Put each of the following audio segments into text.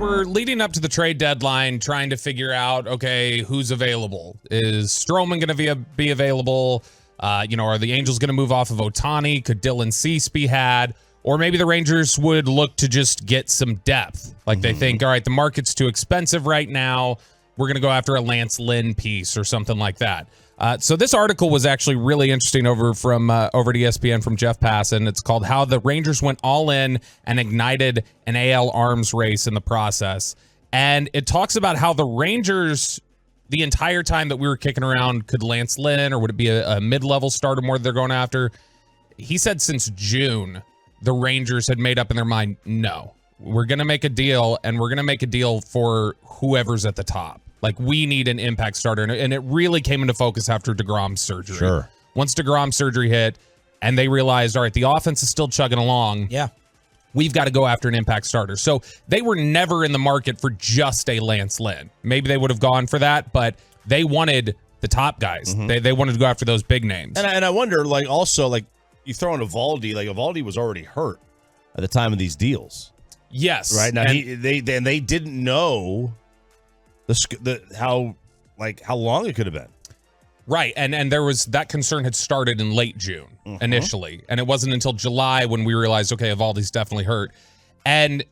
we're leading up to the trade deadline, trying to figure out, okay, who's available. Is Stroman going to be available? Are the Angels going to move off of Ohtani? Could Dylan Cease be had? Or maybe the Rangers would look to just get some depth. Like they think, all right, the market's too expensive right now. We're going to go after a Lance Lynn piece or something like that. So this article was actually really interesting over at ESPN from Jeff Passan. It's called How the Rangers Went All In and Ignited an AL Arms Race in the Process. And it talks about how the Rangers, the entire time that we were kicking around, could Lance Lynn or would it be a mid-level starter more that they're going after? He said since June, the Rangers had made up in their mind, no, we're going to make a deal, and we're going to make a deal for whoever's at the top. Like, we need an impact starter. And it really came into focus after DeGrom's surgery. Sure. Once DeGrom's surgery hit and they realized, all right, the offense is still chugging along. Yeah. We've got to go after an impact starter. So they were never in the market for just a Lance Lynn. Maybe they would have gone for that, but they wanted the top guys. They wanted to go after those big names. And I wonder, also, you throw in Eovaldi. Eovaldi was already hurt at the time of these deals. Yes. Right? Now, they didn't know how long it could have been. Right, and there was that concern had started in late June initially, and it wasn't until July when we realized, okay, Eovaldi's definitely hurt. And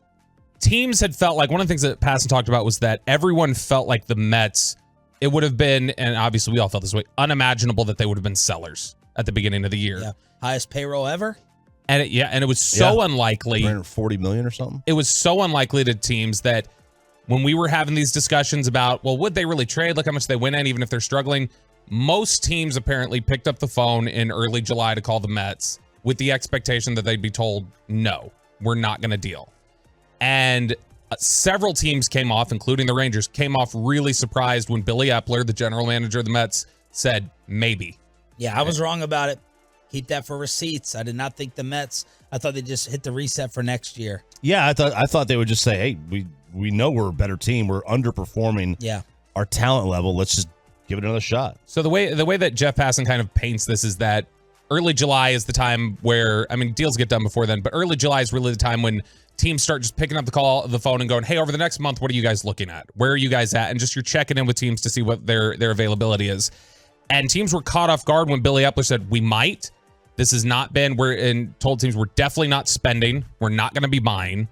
teams had felt like, one of the things that Passan talked about was that everyone felt like the Mets, it would have been, and obviously we all felt this way, unimaginable that they would have been sellers at the beginning of the year. Yeah, highest payroll ever. And it was so unlikely. $340 million or something? It was so unlikely to teams that when we were having these discussions about, well, would they really trade? Look how much they win in, even if they're struggling. Most teams apparently picked up the phone in early July to call the Mets with the expectation that they'd be told, no, we're not going to deal. And several teams came off, including the Rangers, came off really surprised when Billy Epler, the general manager of the Mets, said maybe. Yeah, I was wrong about it. Keep that for receipts. I did not think the Mets, I thought they just hit the reset for next year. Yeah, I thought they would just say, hey, we know we're a better team. We're underperforming our talent level. Let's just give it another shot. So the way that Jeff Passan kind of paints this is that early July is the time where, deals get done before then, but early July is really the time when teams start just picking up the phone and going, hey, over the next month, what are you guys looking at? Where are you guys at? And just you're checking in with teams to see what their availability is. And teams were caught off guard when Billy Epler said, we might. This has not been, told teams we're definitely not spending. We're not going to be buying.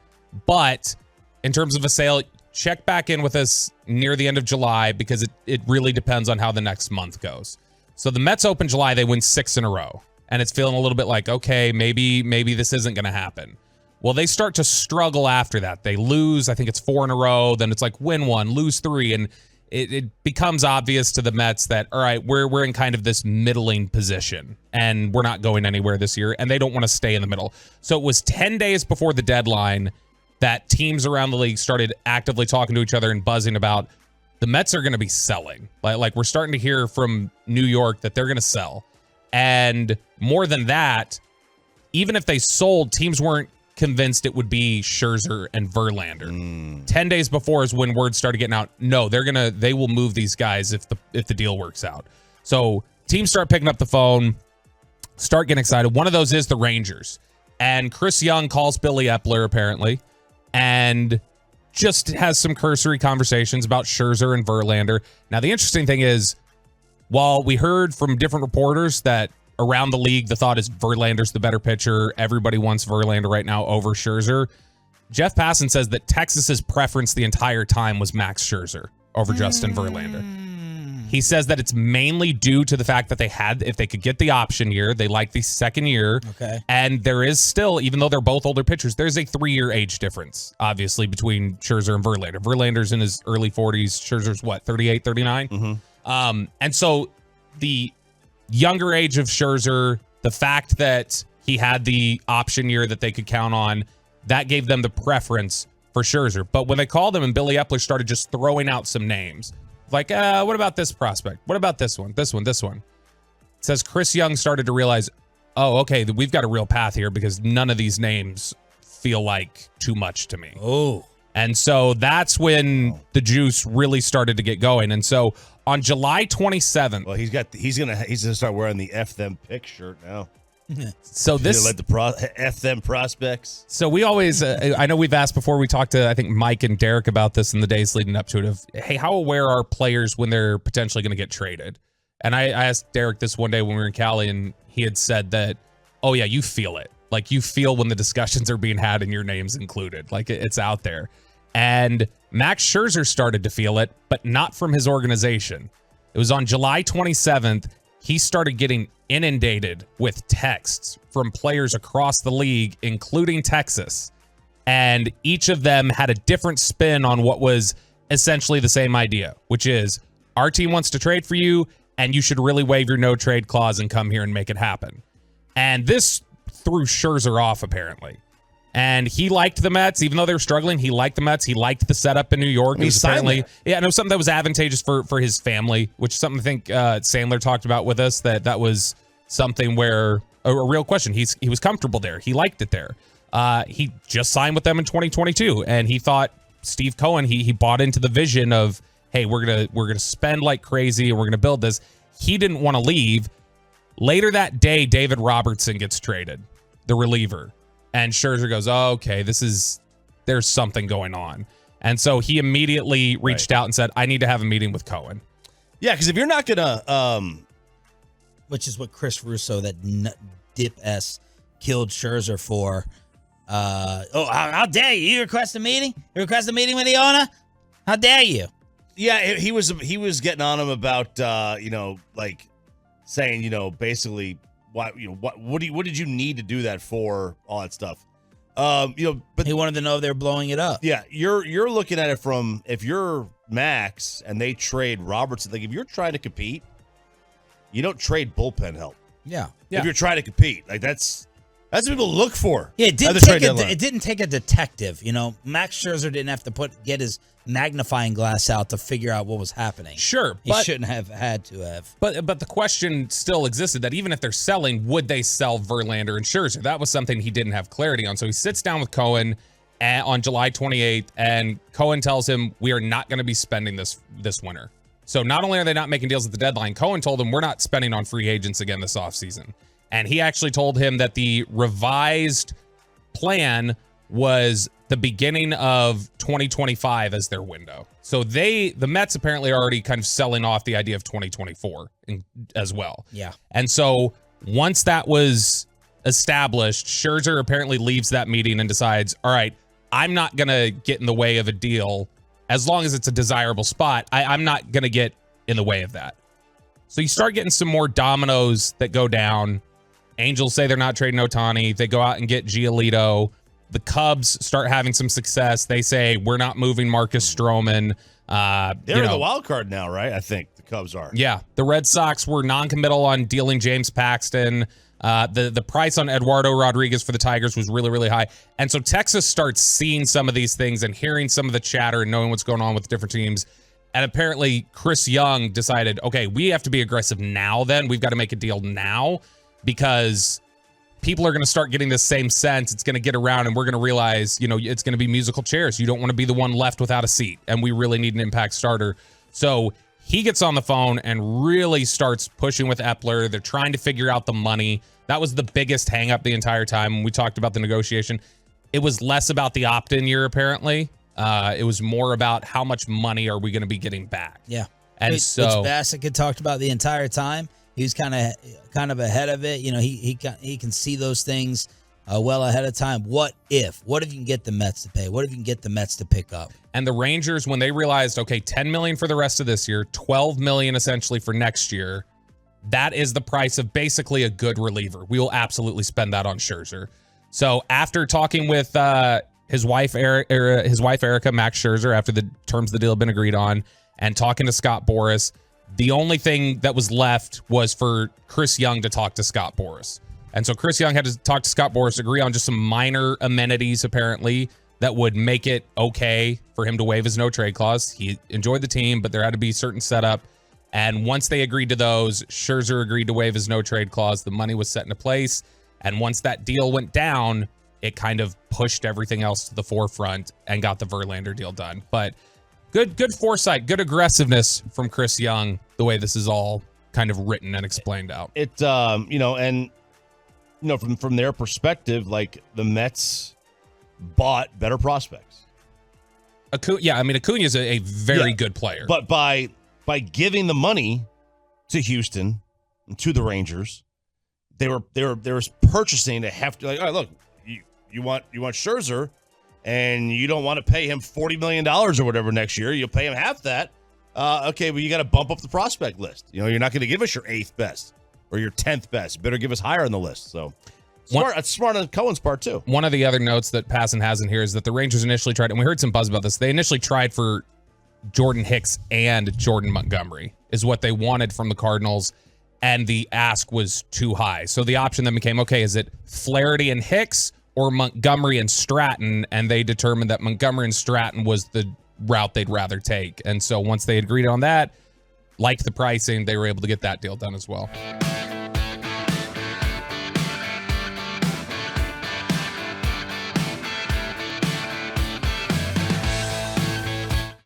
But in terms of a sale, check back in with us near the end of July because it really depends on how the next month goes. So the Mets open July, they win 6 in a row. And it's feeling a little bit like, okay, maybe this isn't going to happen. Well, they start to struggle after that. They lose, I think it's 4 in a row. Then it's like win 1, lose 3. And it becomes obvious to the Mets that, all right, we're in kind of this middling position and we're not going anywhere this year. And they don't want to stay in the middle. So it was 10 days before the deadline that teams around the league started actively talking to each other and buzzing about the Mets are going to be selling. Like we're starting to hear from New York that they're going to sell. And more than that, even if they sold, teams weren't convinced it would be Scherzer and Verlander. 10 days before is when word started getting out. No, they will move these guys if the deal works out. So teams start picking up the phone, start getting excited. One of those is the Rangers. And Chris Young calls Billy Epler apparently and just has some cursory conversations about Scherzer and Verlander. Now, the interesting thing is, while we heard from different reporters that around the league, the thought is Verlander's the better pitcher, everybody wants Verlander right now over Scherzer, Jeff Passan says that Texas's preference the entire time was Max Scherzer over Justin Verlander. He says that it's mainly due to the fact that if they could get the option year, they like the second year. Okay. And there is still, even though they're both older pitchers, there's a 3-year age difference, obviously, between Scherzer and Verlander. Verlander's in his early 40s. Scherzer's what, 38, 39? And so the younger age of Scherzer, the fact that he had the option year that they could count on, that gave them the preference for Scherzer. But when they called him and Billy Epler started just throwing out some names, like, what about this prospect? What about this one? This one? It says Chris Young started to realize, oh, okay, we've got a real path here because none of these names feel like too much to me. Oh. And so that's when the juice really started to get going. And so on July 27th. Well, he's gonna start wearing the F them pick shirt now. So this like the F them prospects. So we always, I know we've asked before. We talked to I think Mike and Derek about this in the days leading up to it. Of hey, how aware are players when they're potentially going to get traded? And I asked Derek this one day when we were in Cali, and he had said that, oh yeah, you feel it. Like you feel when the discussions are being had and your name's included. Like it's out there. And Max Scherzer started to feel it, but not from his organization. It was on July 27th. He started getting inundated with texts from players across the league, including Texas. And each of them had a different spin on what was essentially the same idea, which is our team wants to trade for you, and you should really waive your no trade clause and come here and make it happen. And this threw Scherzer off, apparently. And he liked the Mets, even though they were struggling. He liked the Mets. He liked the setup in New York. It was apparently, yeah, and it was something that was advantageous for his family, which is something I think Sandler talked about with us. That was something where a real question. He was comfortable there. He liked it there. He just signed with them in 2022, and he thought Steve Cohen. He bought into the vision of, hey, we're gonna spend like crazy and we're gonna build this. He didn't want to leave. Later that day, David Robertson gets traded, the reliever. And Scherzer goes, oh, okay, there's something going on. And so he immediately reached out and said, I need to have a meeting with Cohen. Yeah, because if you're not going to... Which is what Chris Russo, that dip-S, killed Scherzer for. How dare you? You request a meeting? You request a meeting with the owner? How dare you? Yeah, he was getting on him about, like saying, basically... What did you need to do that for? All that stuff, but he wanted to know if they're blowing it up. Yeah, you're looking at it from, if you're Max and they trade Robertson, like if you're trying to compete, you don't trade bullpen help. Yeah. If you're trying to compete, like that's what people look for. Yeah, it didn't take a detective. Max Scherzer didn't have to get his magnifying glass out to figure out what was happening. Sure, he shouldn't have had to have. But the question still existed that even if they're selling, would they sell Verlander and Scherzer? That was something he didn't have clarity on. So he sits down with Cohen on July 28th, and Cohen tells him, we are not going to be spending this winter. So not only are they not making deals at the deadline, Cohen told him we're not spending on free agents again this offseason. And he actually told him that the revised plan was the beginning of 2025 as their window. So the Mets apparently are already kind of selling off the idea of 2024 as well. Yeah. And so once that was established, Scherzer apparently leaves that meeting and decides, all right, I'm not going to get in the way of a deal as long as it's a desirable spot. I'm not going to get in the way of that. So you start getting some more dominoes that go down. Angels say they're not trading Ohtani. They go out and get Giolito. The Cubs start having some success. They say, we're not moving Marcus Stroman. They're in the wild card now, right? I think the Cubs are. Yeah. The Red Sox were non-committal on dealing James Paxton. The price on Eduardo Rodriguez for the Tigers was really, really high. And so Texas starts seeing some of these things and hearing some of the chatter and knowing what's going on with different teams. And apparently Chris Young decided, okay, we have to be aggressive now then. We've got to make a deal now, because people are going to start getting this same sense. It's going to get around, and we're going to realize, it's going to be musical chairs. You don't want to be the one left without a seat, and we really need an impact starter. So he gets on the phone and really starts pushing with Epler. They're trying to figure out the money. That was the biggest hang up the entire time when we talked about the negotiation. It was less about the opt-in year, apparently. It was more about how much money are we going to be getting back. Yeah. And which Bassett had talked about the entire time. He was kind of ahead of it. He can see those things well ahead of time. What if you can get the Mets to pay? What if you can get the Mets to pick up? And the Rangers, when they realized, okay, $10 million for the rest of this year, $12 million essentially for next year, that is the price of basically a good reliever. We will absolutely spend that on Scherzer. So after talking with his wife Erica, Max Scherzer, after the terms of the deal had been agreed on, and talking to Scott Boras, the only thing that was left was for Chris Young to talk to Scott Boras. And so Chris Young had to talk to Scott Boras, agree on just some minor amenities, apparently, that would make it okay for him to waive his no-trade clause. He enjoyed the team, but there had to be certain setup. And once they agreed to those, Scherzer agreed to waive his no-trade clause. The money was set into place. And once that deal went down, it kind of pushed everything else to the forefront and got the Verlander deal done. But good foresight, good aggressiveness from Chris Young, the way this is all kind of written and explained out. And from their perspective, like the Mets bought better prospects. Acuna is a very good player. But by giving the money to Houston and to the Rangers, they were purchasing a hefty, like, all right, look, you want Scherzer, and you don't want to pay him $40 million or whatever next year. You'll pay him half that. Okay, but you got to bump up the prospect list. You're not going to give us your 8th best or your 10th best. You better give us higher on the list. So it's smart on Cohen's part too. One of the other notes that Passan has in here is that the Rangers initially tried, and we heard some buzz about this, they initially tried for Jordan Hicks and Jordan Montgomery is what they wanted from the Cardinals, and the ask was too high. So the option then became, okay, is it Flaherty and Hicks or Montgomery and Stratton? And they determined that Montgomery and Stratton was the route they'd rather take. And so once they agreed on that, liked the pricing, they were able to get that deal done as well.